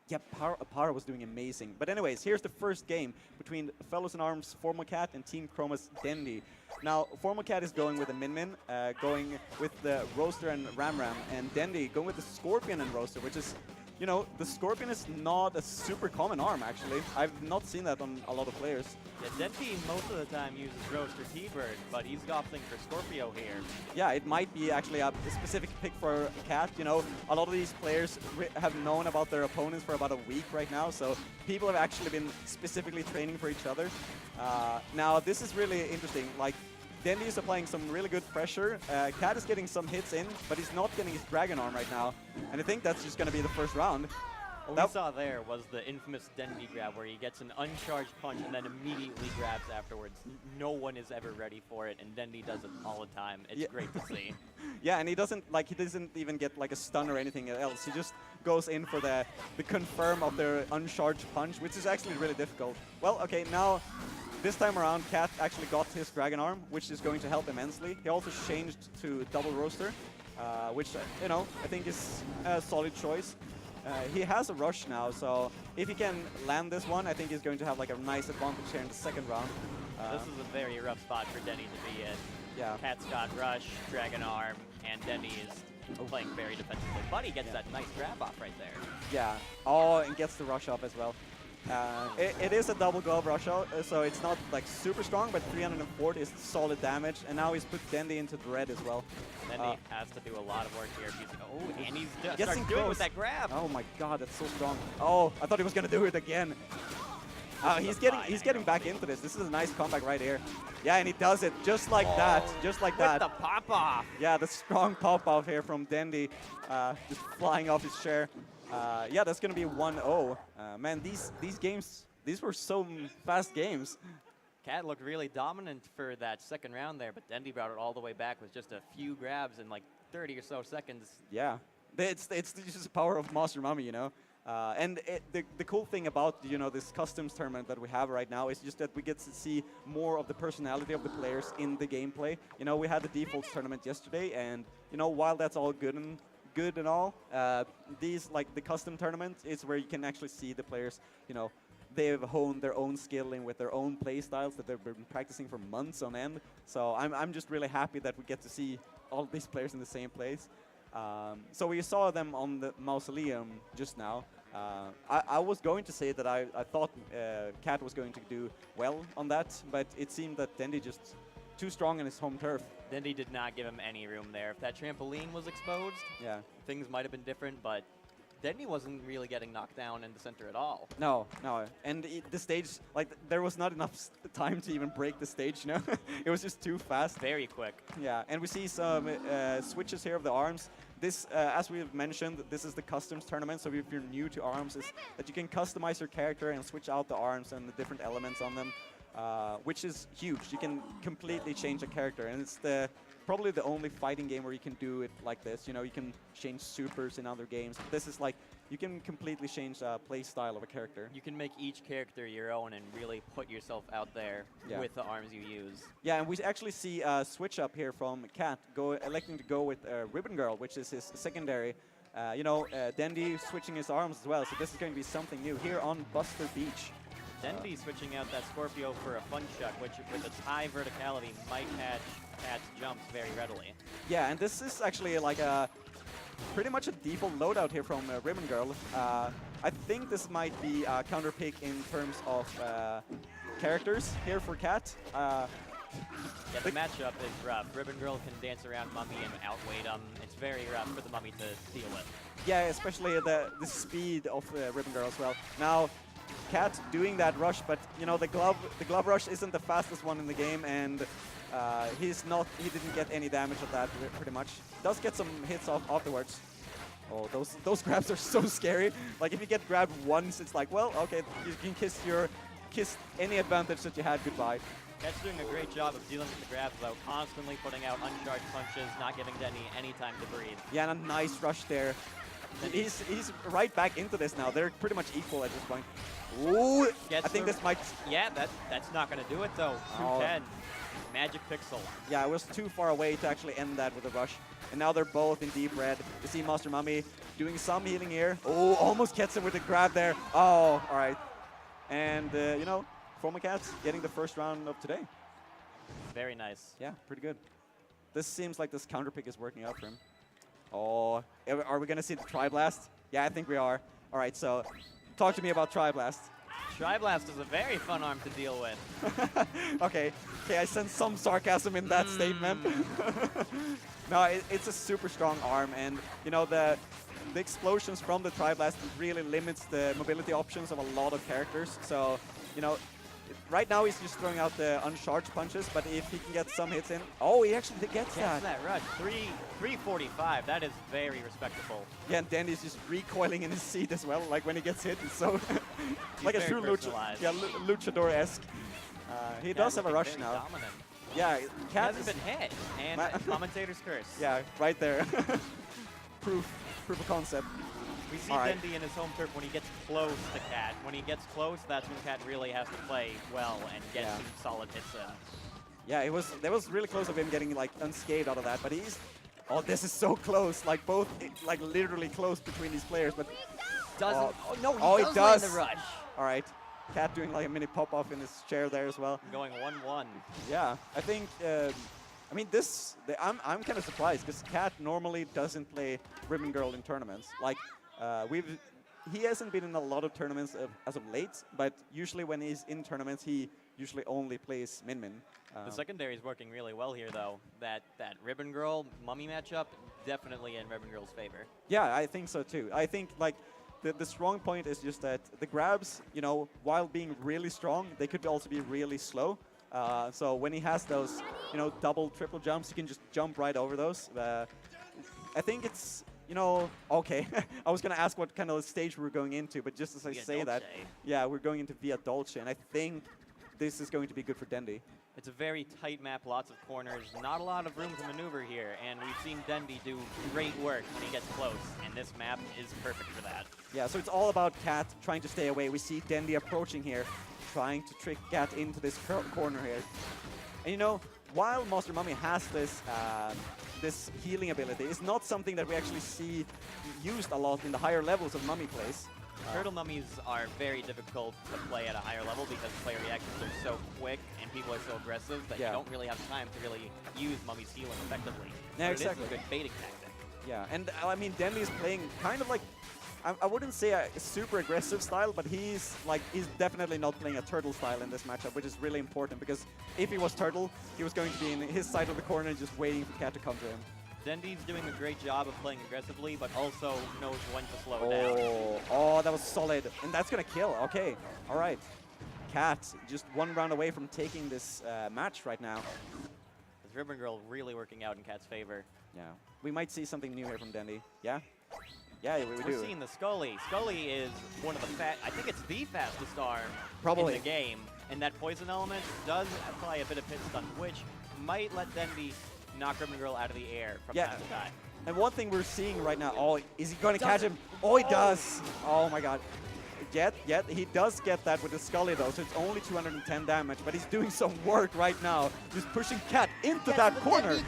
Yeah, Power was doing amazing. But anyways, here's the first game between Fellows in Arms FormalCat and Team Chroma's Dendy. Now, FormalCat is going with the Min, going with the Roaster and Ramram, and Dendy going with the Scorpion and Roaster, which is, you know, the Scorpion is not a super common arm, actually. I've not seen that on a lot of players. Yeah, Dendy most of the time uses Roaster T-Bird, but he's opting for Scorpio here. Yeah, it might be actually a specific pick for Cat. You know, a lot of these players have known about their opponents for about a week right now, so people have actually been specifically training for each other. Now, this is really interesting. Like, Dendy is applying some really good pressure. Cat is getting some hits in, but he's not getting his Dragon Arm right now. And I think that's just going to be the first round. What we saw there was the infamous Dendy grab where he gets an uncharged punch and then immediately grabs afterwards. No one is ever ready for it, and Dendy does it all the time. It's great to see. Yeah, and he doesn't even get like a stun or anything else. He just goes in for the confirm of their uncharged punch, which is actually really difficult. Well, okay, now this time around, Cat actually got his Dragon Arm, which is going to help immensely. He also changed to double Roaster, which, you know, I think is a solid choice. He has a rush now, so if he can land this one, I think he's going to have like a nice advantage here in the second round. This is a very rough spot for Dendy to be in. Yeah. Cat's got rush, Dragon Arm, and Dendy is playing very defensively. But he gets that nice grab off right there. Yeah. Oh, and gets the rush off as well. It is a double glove rush out, so it's not like super strong, but 340 is solid damage, and now he's put Dendy into the red as well. Dendy has to do a lot of work here. And he's starting to do it with that grab. Oh my god, that's so strong. Oh, I thought he was gonna do it again. He's getting back into this. This is a nice comeback right here. Yeah, and he does it just like that, just like that. With the pop off. Yeah, the strong pop off here from Dendy, just flying off his chair. Yeah, that's going to be 1-0. Man, these games, these were so fast games. Cat looked really dominant for that second round there, but Dendy brought it all the way back with just a few grabs in like 30 or so seconds. Yeah, it's just the power of Master Mummy, you know. And the cool thing about, you know, this customs tournament that we have right now is just that we get to see more of the personality of the players in the gameplay. You know, we had the defaults tournament yesterday, and, you know, while that's all good and all, these, like the custom tournament, is where you can actually see the players, you know, they've honed their own skilling with their own play styles that they've been practicing for months on end. So I'm just really happy that we get to see all these players in the same place. So we saw them on the Mausoleum just now. I was going to say that I thought Cat was going to do well on that, but it seemed that Dendy just too strong in his home turf. Dendy did not give him any room there. If that trampoline was exposed, yeah, things might have been different, but Dendy wasn't really getting knocked down in the center at all. No. And the stage, like, there was not enough time to even break the stage, you know? It was just too fast. Very quick. Yeah, and we see some switches here of the arms. This, as we've mentioned, this is the customs tournament, so if you're new to arms, is that you can customize your character and switch out the arms and the different elements on them. Which is huge. You can completely change a character, and it's probably the only fighting game where you can do it like this. You know, you can change supers in other games. But this is like, you can completely change the play style of a character. You can make each character your own and really put yourself out there with the arms you use. Yeah, and we actually see a switch up here from Cat electing to go with Ribbon Girl, which is his secondary. You know, Dendy switching his arms as well, so this is going to be something new here on Buster Beach. Dendy switching out that Scorpio for a fun chuck, which with its high verticality might catch Cat's jumps very readily. Yeah, and this is actually like pretty much a default loadout here from Ribbon Girl. I think this might be a counter pick in terms of characters here for Cat. Yeah, the matchup is rough. Ribbon Girl can dance around Mummy and outweight him. It's very rough for the Mummy to deal with. Yeah, especially the speed of Ribbon Girl as well. Now, Cat doing that rush, but you know the glove rush isn't the fastest one in the game, and he didn't get any damage of that pretty much. Does get some hits off afterwards. Oh, those grabs are so scary. Like if you get grabbed once, it's like, well, okay, you can kiss any advantage that you had goodbye. Cat's doing a great job of dealing with the grabs though, constantly putting out uncharged punches, not giving Dendy any time to breathe. Yeah, and a nice rush there. He's right back into this now. They're pretty much equal at this point. Ooh, I think this might... Yeah, that's not going to do it, though. 210. Magic Pixel. Yeah, I was too far away to actually end that with a rush. And now they're both in deep red. You see Master Mummy doing some healing here. Oh, almost gets him with a grab there. Oh, all right. And, you know, FormalCat's getting the first round of today. Very nice. Yeah, pretty good. This seems like this counter pick is working out for him. Oh, are we going to see the Tri-Blast? Yeah, I think we are. All right, so talk to me about Tri-Blast. Tri-Blast is a very fun arm to deal with. Okay, I sense some sarcasm in that statement. No, it's a super strong arm, and you know the explosions from the Tri-Blast really limits the mobility options of a lot of characters. So, you know, right now he's just throwing out the uncharged punches, but if he can get some hits in, oh, he actually gets that. That rush, 345. That is very respectable. Yeah, and Dendy's just recoiling in his seat as well. Like when he gets hit, it's so like a true luchador-esque. He does have a rush now. Dominant. Yeah, Cat hasn't been hit, and commentator's curse. Yeah, right there. proof of concept. We see Dendy in his home turf when he gets close to Cat. When he gets close, that's when Cat really has to play well and get some solid hits in. Yeah, that was really close of him getting like unscathed out of that, but he's. Oh, this is so close. Like both, like literally close between these players, but doesn't. Oh, no, he does land the rush. All right. Cat doing like a mini pop-off in his chair there as well. Going 1-1. Yeah, I think, I mean, I'm kind of surprised because Cat normally doesn't play Ribbon Girl in tournaments. Like, he hasn't been in a lot of tournaments as of late, but usually when he's in tournaments, he usually only plays Min Min. The secondary is working really well here, though. That Ribbon Girl Mummy matchup, definitely in Ribbon Girl's favor. Yeah, I think so too. I think like the strong point is just that the grabs, you know, while being really strong, they could also be really slow. So when he has those, you know, double, triple jumps, he can just jump right over those. I think it's, you know, okay. I was going to ask what kind of stage we're going into, but just as I say that, yeah, we're going into Via Dolce, and I think this is going to be good for Dendy. It's a very tight map, lots of corners, not a lot of room to maneuver here, and we've seen Dendy do great work when he gets close, and this map is perfect for that. Yeah, so it's all about Cat trying to stay away. We see Dendy approaching here, trying to trick Cat into this corner here. And you know, while Master Mummy has this this healing ability, it's not something that we actually see used a lot in the higher levels of Mummy plays. Turtle Mummies are very difficult to play at a higher level because player reactions are so quick and people are so aggressive that you don't really have time to really use Mummy's healing effectively. Yeah, but exactly. It is a good baiting tactic. Yeah, and I mean, Dendy is playing kind of like, I wouldn't say a super aggressive style, but he's definitely not playing a Turtle style in this matchup, which is really important because if he was Turtle, he was going to be in his side of the corner just waiting for Cat to come to him. Dendy's doing a great job of playing aggressively, but also knows when to slow down. Oh, that was solid. And that's going to kill. Okay. All right. Cat just one round away from taking this match right now. This Ribbon Girl really working out in Cat's favor. Yeah. We might see something new here from Dendy. Yeah? Yeah, we do. We're seeing the Scully. Scully is one of the I think it's the fastest arm in the game. And that poison element does apply a bit of hit stun, which might let Dendy knock Ribbon Girl out of the air from time to time. And one thing we're seeing right now, oh, is he going to catch him? Oh, he does. Oh, my God. Yet, he does get that with the Scully, though, so it's only 210 damage, but he's doing some work right now. Just pushing Cat into that corner.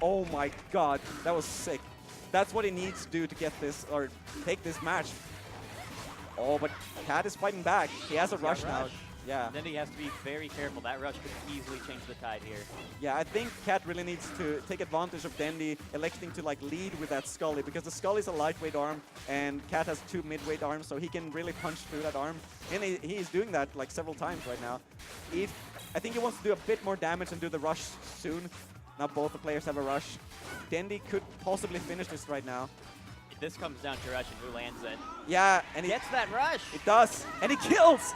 Oh, my God. That was sick. That's what he needs to do to get this, or take this match. Oh, but Cat is fighting back. He has a rush now. Yeah. Then he has to be very careful. That rush could easily change the tide here. Yeah, I think Cat really needs to take advantage of Dendy electing to like lead with that Scully, because the Scully is a lightweight arm and Cat has 2 midweight arms, so he can really punch through that arm. And he's doing that like several times right now. I think he wants to do a bit more damage and do the rush soon. Now both the players have a rush. Dendy could possibly finish this right now. This comes down to rush and who lands it. Yeah, and he gets that rush. It does, and he kills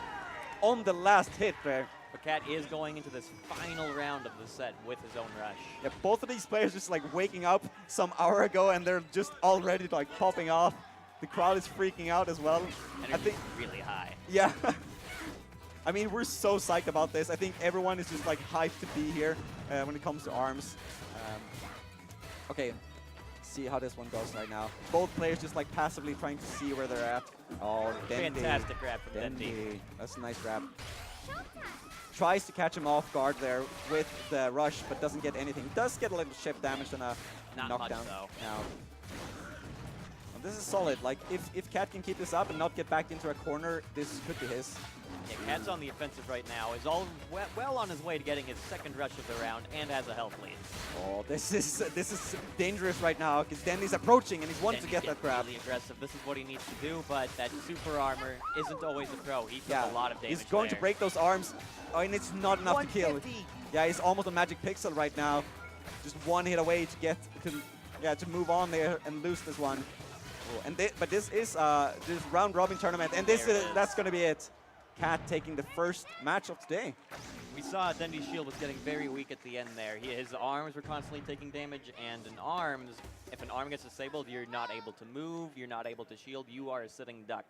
on the last hit there. But Cat is going into this final round of the set with his own rush. Yeah, both of these players just like waking up some hour ago and they're just already like popping off. The crowd is freaking out as well. Energy I think really high. Yeah. I mean, we're so psyched about this. I think everyone is just like hyped to be here when it comes to ARMS. Okay, see how this one goes right now. Both players just like passively trying to see where they're at. Oh, Dendy. Fantastic grab from Dendy. That's a nice grab. tries to catch him off guard there with the rush, but doesn't get anything. Does get a little chip damage and a Not knockdown. much, though. Now, well, this is solid. Like, if Cat can keep this up and not get backed into a corner, this could be his. Yeah, Cat's on the offensive right now. Is well on his way to getting his second rush of the round and has a health lead. Oh, this is dangerous right now because Dendy's approaching and he's wanting to get that grab. Really aggressive. This is what he needs to do, but that super armor isn't always a pro. He took a lot of damage. He's going there. to break those arms, and it's not enough to kill. Yeah, he's almost a magic pixel right now. Just one hit away to get to move on there and lose this one. Oh, and but this is this round robin tournament, and that's going to be it. Cat taking the first match of today. We saw Dendy's shield was getting very weak at the end there. His arms were constantly taking damage, and if an arm gets disabled, you're not able to move, you're not able to shield, you are a sitting duck.